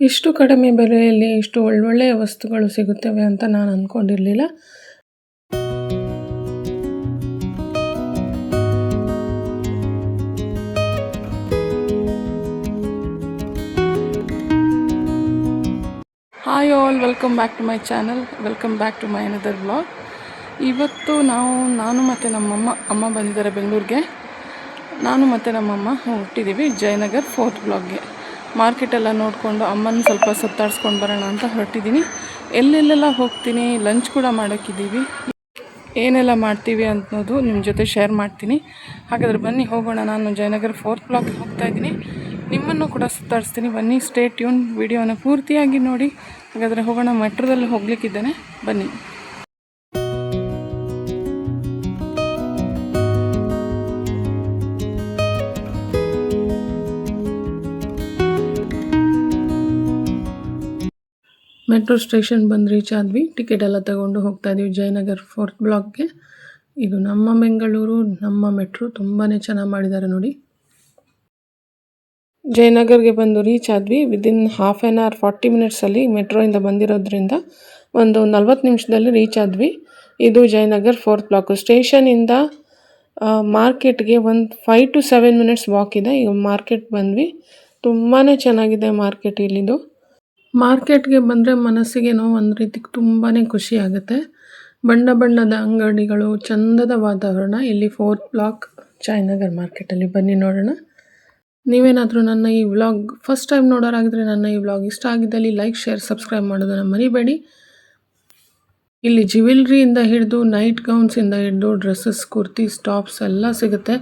ಇಷ್ಟು ಕಡಿಮೆ ಬೆಲೆಯಲ್ಲಿ ಇಷ್ಟು ಒಳ್ಳೊಳ್ಳೆಯ ವಸ್ತುಗಳು ಸಿಗುತ್ತವೆ ಅಂತ ನಾನು ಅಂದ್ಕೊಂಡಿರಲಿಲ್ಲ. Hi all, welcome back to my channel, welcome back to my another vlog. ಇವತ್ತು ನಾನು ಮತ್ತು ಅಮ್ಮ ಬಂದಿದ್ದಾರೆ ಬೆಂಗಳೂರಿಗೆ. ನಾನು ಮತ್ತು ನಮ್ಮಮ್ಮ ಹೊರಟಿದ್ದೀವಿ ಜಯನಗರ್ 4th ಬ್ಲಾಕ್ಗೆ. ಮಾರ್ಕೆಟೆಲ್ಲ ನೋಡಿಕೊಂಡು ಅಮ್ಮನ ಸ್ವಲ್ಪ ಸುತ್ತಾಡಿಸ್ಕೊಂಡು ಬರೋಣ ಅಂತ ಹೊರಟಿದ್ದೀನಿ. ಎಲ್ಲೆಲ್ಲೆಲ್ಲ ಹೋಗ್ತೀನಿ, ಲಂಚ್ ಕೂಡ ಮಾಡೋಕ್ಕಿದ್ದೀವಿ. ಏನೆಲ್ಲ ಮಾಡ್ತೀವಿ ಅನ್ನೋದು ನಿಮ್ಮ ಜೊತೆ ಶೇರ್ ಮಾಡ್ತೀನಿ. ಹಾಗಾದರೆ ಬನ್ನಿ ಹೋಗೋಣ. ನಾನು ಜಯನಗರ್ 4th ಬ್ಲಾಕ್ಗೆ ಹೋಗ್ತಾಯಿದ್ದೀನಿ. ನಿಮ್ಮನ್ನು ಕೂಡ ಸುತ್ತಾಡಿಸ್ತೀನಿ. ಬನ್ನಿ, ಸ್ಟೇ ಟ್ಯೂನ್, ವಿಡಿಯೋನ ಪೂರ್ತಿಯಾಗಿ ನೋಡಿ. ಹಾಗಾದರೆ ಹೋಗೋಣ. ಮೆಟ್ರೋದಲ್ಲಿ ಹೋಗ್ಲಿಕ್ಕಿದ್ದೇನೆ, ಬನ್ನಿ. ಮೆಟ್ರೋ ಸ್ಟೇಷನ್ ಬಂದು ರೀಚ್ ಆದ್ವಿ. ಟಿಕೆಟ್ ಎಲ್ಲ ತಗೊಂಡು ಹೋಗ್ತಾ ಇದ್ದೀವಿ ಜಯನಗರ್ 4th ಬ್ಲಾಕ್ಗೆ. ಇದು ನಮ್ಮ ಬೆಂಗಳೂರು, ನಮ್ಮ ಮೆಟ್ರೋ ತುಂಬಾ ಚೆನ್ನಾಗಿ ಮಾಡಿದ್ದಾರೆ ನೋಡಿ. ಜಯನಗರ್ಗೆ ಬಂದು ರೀಚ್ ಆದ್ವಿ. ವಿದಿನ್ ಹಾಫ್ ಆನ್ ಅವರ್ 40 ಮಿನಿಟ್ಸಲ್ಲಿ ಮೆಟ್ರೋಯಿಂದ ಬಂದಿರೋದ್ರಿಂದ ಒಂದು 40 ನಿಮಿಷದಲ್ಲಿ ರೀಚ್ ಆದ್ವಿ. ಇದು ಜಯನಗರ್ 4th ಬ್ಲಾಕು. ಸ್ಟೇಷನಿಂದ ಮಾರ್ಕೆಟ್ಗೆ ಒಂದು 5 to 7 ಮಿನಿಟ್ಸ್ ವಾಕ್ ಇದೆ. ಈಗ ಮಾರ್ಕೆಟ್ ಬಂದ್ವಿ. ತುಂಬಾ ಚೆನ್ನಾಗಿದೆ ಮಾರ್ಕೆಟ್ ಇಲ್ಲಿದು. ಮಾರ್ಕೆಟ್ಗೆ ಬಂದರೆ ಮನಸ್ಸಿಗೇನೋ ಒಂದು ರೀತಿ ತುಂಬಾ ಖುಷಿ ಆಗುತ್ತೆ. ಬಣ್ಣ ಬಣ್ಣದ ಅಂಗಡಿಗಳು, ಚಂದದ ವಾತಾವರಣ ಇಲ್ಲಿ 4th ಬ್ಲಾಕ್ ಜಯನಗರ್ ಮಾರ್ಕೆಟಲ್ಲಿ. ಬನ್ನಿ ನೋಡೋಣ. ನೀವೇನಾದರೂ ನನ್ನ ಈ ವ್ಲಾಗ್ ಫಸ್ಟ್ ಟೈಮ್ ನೋಡೋರಾಗಿದ್ರೆ ನನ್ನ ಈ ವ್ಲಾಗ್ ಇಷ್ಟ ಆಗಿದ್ದಲ್ಲಿ ಲೈಕ್, ಶೇರ್, ಸಬ್ಸ್ಕ್ರೈಬ್ ಮಾಡೋದನ್ನು ಮರಿಬೇಡಿ. ಇಲ್ಲಿ ಜ್ಯುವೆಲ್ರಿಯಿಂದ ಹಿಡಿದು ನೈಟ್ ಗೌನ್ಸಿಂದ ಹಿಡಿದು ಡ್ರೆಸ್ಸಸ್, ಕುರ್ತೀಸ್, ಟಾಪ್ಸ್ ಎಲ್ಲ ಸಿಗುತ್ತೆ.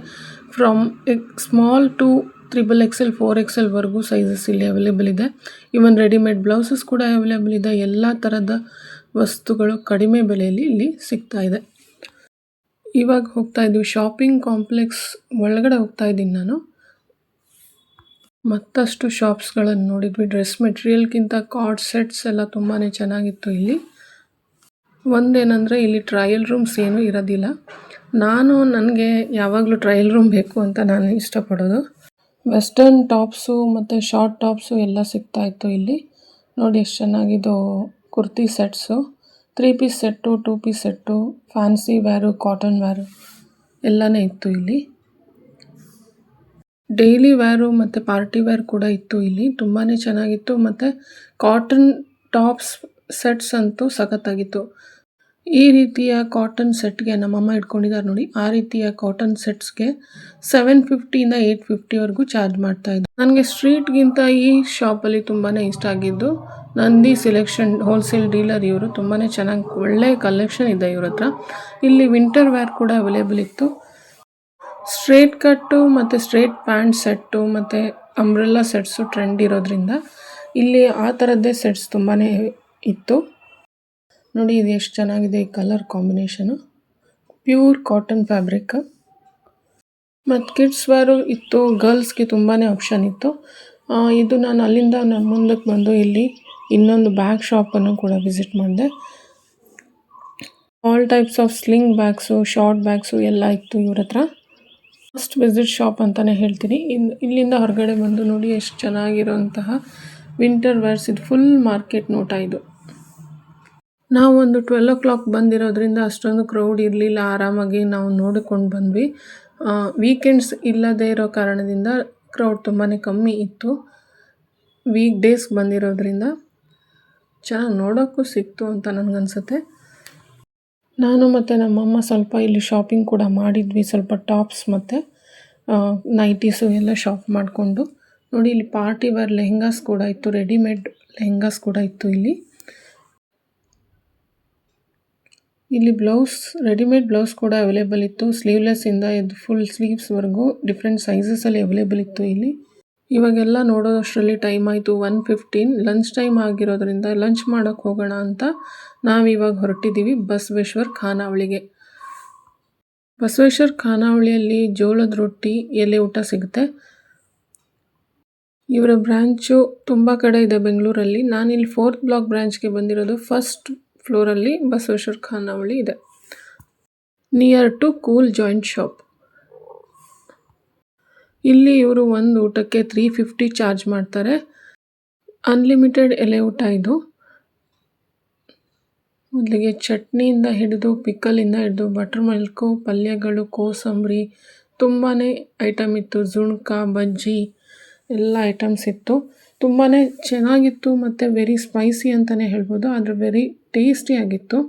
From small to 3XL 4XL ವರೆಗೂ ಸೈಜಸ್ ಇಲ್ಲಿ ಅವೈಲೇಬಲ್ ಇದೆ. ಇವನ್ ರೆಡಿಮೇಡ್ ಬ್ಲೌಸಸ್ ಕೂಡ ಅವೈಲೇಬಲ್ ಇದೆ. ಎಲ್ಲ ಥರದ ವಸ್ತುಗಳು ಕಡಿಮೆ ಬೆಲೆಯಲ್ಲಿ ಇಲ್ಲಿ ಸಿಗ್ತಾ ಇದೆ. ಇವಾಗ ಹೋಗ್ತಾ ಇದ್ದೀವಿ ಶಾಪಿಂಗ್ ಕಾಂಪ್ಲೆಕ್ಸ್ ಒಳಗಡೆ ಹೋಗ್ತಾ ಇದ್ದೀನಿ ನಾನು. ಮತ್ತಷ್ಟು ಶಾಪ್ಸ್ಗಳನ್ನು ನೋಡಿದ್ವಿ. ಡ್ರೆಸ್ ಮೆಟೀರಿಯಲ್ಗಿಂತ ಕಾರ್ಡ್ ಸೆಟ್ಸ್ ಎಲ್ಲ ತುಂಬಾ ಚೆನ್ನಾಗಿತ್ತು ಇಲ್ಲಿ. ಒಂದೇನೆಂದರೆ ಇಲ್ಲಿ ಟ್ರಯಲ್ ರೂಮ್ಸ್ ಏನೂ ಇರೋದಿಲ್ಲ. ನನಗೆ ಯಾವಾಗಲೂ ಟ್ರಯಲ್ ರೂಮ್ ಬೇಕು ಅಂತ ನಾನು ಇಷ್ಟಪಡೋದು. ವೆಸ್ಟರ್ನ್ ಟಾಪ್ಸು ಮತ್ತು ಶಾರ್ಟ್ ಟಾಪ್ಸು ಎಲ್ಲ ಸಿಗ್ತಾಯಿತ್ತು ಇಲ್ಲಿ. ನೋಡಿ ಎಷ್ಟು ಚೆನ್ನಾಗಿದ್ದು kurti sets, 3 piece set, 2 piece set, fancy wear, cotton wear ಎಲ್ಲನೇ ಇತ್ತು ಇಲ್ಲಿ. ಡೈಲಿ ವೇರು ಮತ್ತು ಪಾರ್ಟಿ ವೇರ್ ಕೂಡ ಇತ್ತು ಇಲ್ಲಿ. ತುಂಬಾ ಚೆನ್ನಾಗಿತ್ತು. ಮತ್ತು ಕಾಟನ್ ಟಾಪ್ಸ್ ಸೆಟ್ಸ್ ಅಂತೂ ಸಖತ್ತಾಗಿತ್ತು. ಈ ರೀತಿಯ ಕಾಟನ್ ಸೆಟ್ಗೆ ನಮ್ಮಮ್ಮ ಇಟ್ಕೊಂಡಿದ್ದಾರೆ ನೋಡಿ. ಆ ರೀತಿಯ ಕಾಟನ್ ಸೆಟ್ಸ್ಗೆ 750ಇಂದ 850ವರೆಗೂ ಚಾರ್ಜ್ ಮಾಡ್ತಾಯಿದ್ರು. ನನಗೆ ಸ್ಟ್ರೀಟ್ಗಿಂತ ಈ ಶಾಪಲ್ಲಿ ತುಂಬಾ ಇಷ್ಟ ಆಗಿದ್ದು ನಂದಿ ಸೆಲೆಕ್ಷನ್ ಹೋಲ್ಸೇಲ್ ಡೀಲರ್. ಇವರು ತುಂಬಾ ಚೆನ್ನಾಗಿ ಒಳ್ಳೆಯ ಕಲೆಕ್ಷನ್ ಇದೆ ಇವ್ರ ಹತ್ರ. ಇಲ್ಲಿ ವಿಂಟರ್ ವೇರ್ ಕೂಡ ಅವೈಲೇಬಲ್ ಇತ್ತು. ಸ್ಟ್ರೇಟ್ ಕಟ್ಟು ಮತ್ತು ಸ್ಟ್ರೇಟ್ ಪ್ಯಾಂಟ್ ಸೆಟ್ಟು ಮತ್ತು ಅಂಬ್ರೆಲ್ಲಾ ಸೆಟ್ಸು ಟ್ರೆಂಡ್ ಇರೋದ್ರಿಂದ ಇಲ್ಲಿ ಆ ಥರದ್ದೇ ಸೆಟ್ಸ್ ತುಂಬಾ ಇತ್ತು ನೋಡಿ. ಇದು ಎಷ್ಟು ಚೆನ್ನಾಗಿದೆ ಈ colour combination. Pure cotton fabric. ಮತ್ತು ಕಿಡ್ಸ್ ವೇರು ಇತ್ತು. ಗರ್ಲ್ಸ್ಗೆ ತುಂಬಾ ಆಪ್ಷನ್ ಇತ್ತು. ಇದು ನಾನು ಅಲ್ಲಿಂದ ಮುಂದಕ್ಕೆ ಬಂದು ಇಲ್ಲಿ ಇನ್ನೊಂದು ಬ್ಯಾಗ್ ಶಾಪನ್ನು ಕೂಡ ವಿಸಿಟ್ ಮಾಡಿದೆ. All types of sling bags, short bags ಎಲ್ಲ ಇತ್ತು ಇವ್ರ ಹತ್ರ. ಫಸ್ಟ್ ವಿಸಿಟ್ ಶಾಪ್ ಅಂತಲೇ ಹೇಳ್ತೀನಿ. ಇಲ್ಲಿಂದ ಹೊರಗಡೆ ಬಂದು ನೋಡಿ ಎಷ್ಟು ಚೆನ್ನಾಗಿರೋಂತಹ ವಿಂಟರ್ ವೇರ್ಸ್. ಇದು ಫುಲ್ ಮಾರ್ಕೆಟ್ ನೋಟ ಇದು. ನಾವು ಒಂದು 12 o'clock ಬಂದಿರೋದ್ರಿಂದ ಅಷ್ಟೊಂದು ಕ್ರೌಡ್ ಇರಲಿಲ್ಲ. ಆರಾಮಾಗಿ ನಾವು ನೋಡಿಕೊಂಡು ಬಂದ್ವಿ. ವೀಕೆಂಡ್ಸ್ ಇಲ್ಲದೇ ಇರೋ ಕಾರಣದಿಂದ ಕ್ರೌಡ್ ತುಂಬಾ ಕಮ್ಮಿ ಇತ್ತು. ವೀಕ್ ಡೇಸ್ ಬಂದಿರೋದ್ರಿಂದ ಚೆನ್ನಾಗಿ ನೋಡೋಕ್ಕೂ ಸಿಕ್ತು ಅಂತ ನನಗನ್ಸುತ್ತೆ. ನಾನು ಮತ್ತು ನಮ್ಮಮ್ಮ ಸ್ವಲ್ಪ ಇಲ್ಲಿ ಶಾಪಿಂಗ್ ಕೂಡ ಮಾಡಿದ್ವಿ. ಸ್ವಲ್ಪ ಟಾಪ್ಸ್ ಮತ್ತು ನೈಟೀಸು ಎಲ್ಲ ಶಾಪ್ ಮಾಡಿಕೊಂಡು ನೋಡಿ. ಇಲ್ಲಿ ಪಾರ್ಟಿ ವೇರ್ ಲೆಹೆಂಗಾಸ್ ಕೂಡ ಇತ್ತು. ರೆಡಿಮೇಡ್ ಲೆಹೆಂಗಾಸ್ ಕೂಡ ಇತ್ತು ಇಲ್ಲಿ. ರೆಡಿಮೇಡ್ ಬ್ಲೌಸ್ ಕೂಡ ಅವೈಲೇಬಲ್ ಇತ್ತು. ಸ್ಲೀವ್ಲೆಸ್ಸಿಂದ ಇದು ಫುಲ್ ಸ್ಲೀವ್ಸ್ವರೆಗೂ ಡಿಫ್ರೆಂಟ್ ಸೈಜಸಲ್ಲಿ ಅವೈಲೇಬಲ್ ಇತ್ತು ಇಲ್ಲಿ. ಇವಾಗೆಲ್ಲ ನೋಡೋಷ್ಟರಲ್ಲಿ ಟೈಮ್ ಆಯಿತು 1:15. ಲಂಚ್ ಟೈಮ್ ಆಗಿರೋದ್ರಿಂದ ಲಂಚ್ ಮಾಡೋಕ್ಕೆ ಹೋಗೋಣ ಅಂತ ನಾವಿವಾಗ ಹೊರಟಿದ್ದೀವಿ ಬಸವೇಶ್ವರ ಖಾನಾವಳಿಗೆ. ಬಸವೇಶ್ವರ ಖಾನಾವಳಿಯಲ್ಲಿ ಜೋಳದ ರೊಟ್ಟಿ, ಎಲೆ ಊಟ ಸಿಗುತ್ತೆ. ಇವರ ಬ್ರ್ಯಾಂಚು ತುಂಬ ಕಡೆ ಇದೆ ಬೆಂಗಳೂರಲ್ಲಿ. ನಾನಿಲ್ಲಿ 4th ಬ್ಲಾಕ್ ಬ್ರ್ಯಾಂಚ್ಗೆ ಬಂದಿರೋದು. ಫಸ್ಟ್ ಫ್ಲೋರಲ್ಲಿ ಬಸವೇಶ್ವರ ಖಾನಾವಳಿ ಇದೆ, near to cool joint shop. ಇಲ್ಲಿ ಇವರು ಒಂದು ಊಟಕ್ಕೆ 350 ಚಾರ್ಜ್ ಮಾಡ್ತಾರೆ. ಅನ್ಲಿಮಿಟೆಡ್ ಎಲೆ ಊಟ ಇದು. ಮೊದಲಿಗೆ ಚಟ್ನಿಯಿಂದ ಹಿಡಿದು ಪಿಕಲಿಂದ ಹಿಡಿದು ಬಟರ್ ಮಿಲ್ಕು, ಪಲ್ಯಗಳು, ಕೋಸಂಬರಿ ತುಂಬಾ ಐಟಮ್ ಇತ್ತು. ಜುಣ್ಕ, ಬಜ್ಜಿ ಎಲ್ಲ ಐಟಮ್ಸ್ ಇತ್ತು. ತುಂಬಾ ಚೆನ್ನಾಗಿತ್ತು ಮತ್ತು ವೆರಿ ಸ್ಪೈಸಿ ಅಂತಲೇ ಹೇಳ್ಬೋದು. ಆದರೆ ವೆರಿ ಟೇಸ್ಟಿಯಾಗಿತ್ತು.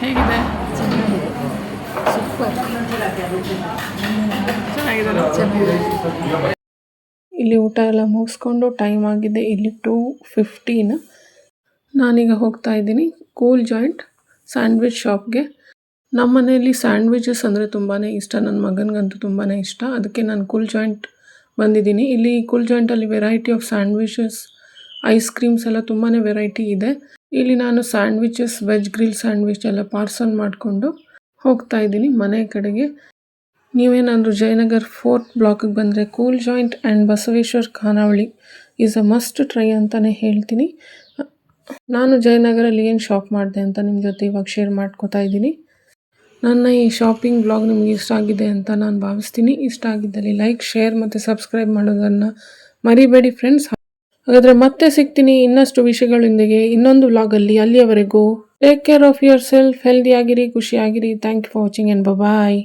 ಹೇಗಿದೆ? ಸೂಪರ್, ಚೆನ್ನಾಗಿದೆ. ಇಲ್ಲಿ ಊಟ ಎಲ್ಲ ಮುಗಿಸ್ಕೊಂಡು ಟೈಮ್ ಆಗಿದೆ. ಇಲ್ಲಿ 2:15. ನಾನೀಗ ಹೋಗ್ತಾ ಇದ್ದೀನಿ ಕೂಲ್ ಜಾಯಿಂಟ್ ಸ್ಯಾಂಡ್ವಿಚ್ ಶಾಪ್ಗೆ. ನಮ್ಮ ಮನೆಯಲ್ಲಿ ಸ್ಯಾಂಡ್ವಿಚಸ್ ಅಂದರೆ ತುಂಬಾ ಇಷ್ಟ. ನನ್ನ ಮಗನಿಗಂತೂ ತುಂಬಾ ಇಷ್ಟ. ಅದಕ್ಕೆ ನಾನು ಕೂಲ್ ಜಾಯಿಂಟ್ ಬಂದಿದ್ದೀನಿ. ಇಲ್ಲಿ ಕೂಲ್ ಜಾಯಿಂಟಲ್ಲಿ variety of sandwiches, ice creams ಎಲ್ಲ ತುಂಬಾ ವೆರೈಟಿ ಇದೆ. ಇಲ್ಲಿ ನಾನು ಸ್ಯಾಂಡ್ವಿಚಸ್, ವೆಜ್ ಗ್ರಿಲ್ ಸ್ಯಾಂಡ್ವಿಚ್ ಎಲ್ಲ ಪಾರ್ಸಲ್ ಮಾಡಿಕೊಂಡು ಹೋಗ್ತಾ ಇದ್ದೀನಿ ಮನೆ ಕಡೆಗೆ. ನೀವೇನಾದರೂ ಜಯನಗರ್ 4th ಬ್ಲಾಕಿಗೆ ಬಂದರೆ ಕೂಲ್ ಜಾಯಿಂಟ್ ಆ್ಯಂಡ್ ಬಸವೇಶ್ವರ್ ಖಾನಾವಳಿ ಈಸ್ ಅ ಮಸ್ಟ್ ಟ್ರೈ ಅಂತಲೇ ಹೇಳ್ತೀನಿ. ನಾನು ಜಯನಗರಲ್ಲಿ ಏನು ಶಾಪ್ ಮಾಡಿದೆ ಅಂತ ನಿಮ್ಮ ಜೊತೆ ಇವಾಗ ಶೇರ್ ಮಾಡ್ಕೋತಾ ಇದ್ದೀನಿ. ನನ್ನ ಈ ಶಾಪಿಂಗ್ ಬ್ಲಾಗ್ ನಿಮಗೆ ಇಷ್ಟ ಆಗಿದೆ ಅಂತ ನಾನು ಭಾವಿಸ್ತೀನಿ. ಇಷ್ಟ ಆಗಿದ್ದಲ್ಲಿ ಲೈಕ್, ಶೇರ್ ಮತ್ತು ಸಬ್ಸ್ಕ್ರೈಬ್ ಮಾಡೋದನ್ನು ಮರಿಬೇಡಿ ಫ್ರೆಂಡ್ಸ್. ಹಾಗಾದರೆ ಮತ್ತೆ ಸಿಗ್ತೀನಿ ಇನ್ನಷ್ಟು ವಿಷಯಗಳೊಂದಿಗೆ ಇನ್ನೊಂದು ವ್ಲಾಗಲ್ಲಿ. ಅಲ್ಲಿಯವರೆಗೂ take care of yourself, healthy ಆಗಿರಿ, ಖುಷಿಯಾಗಿರಿ. Thank you for watching and bye.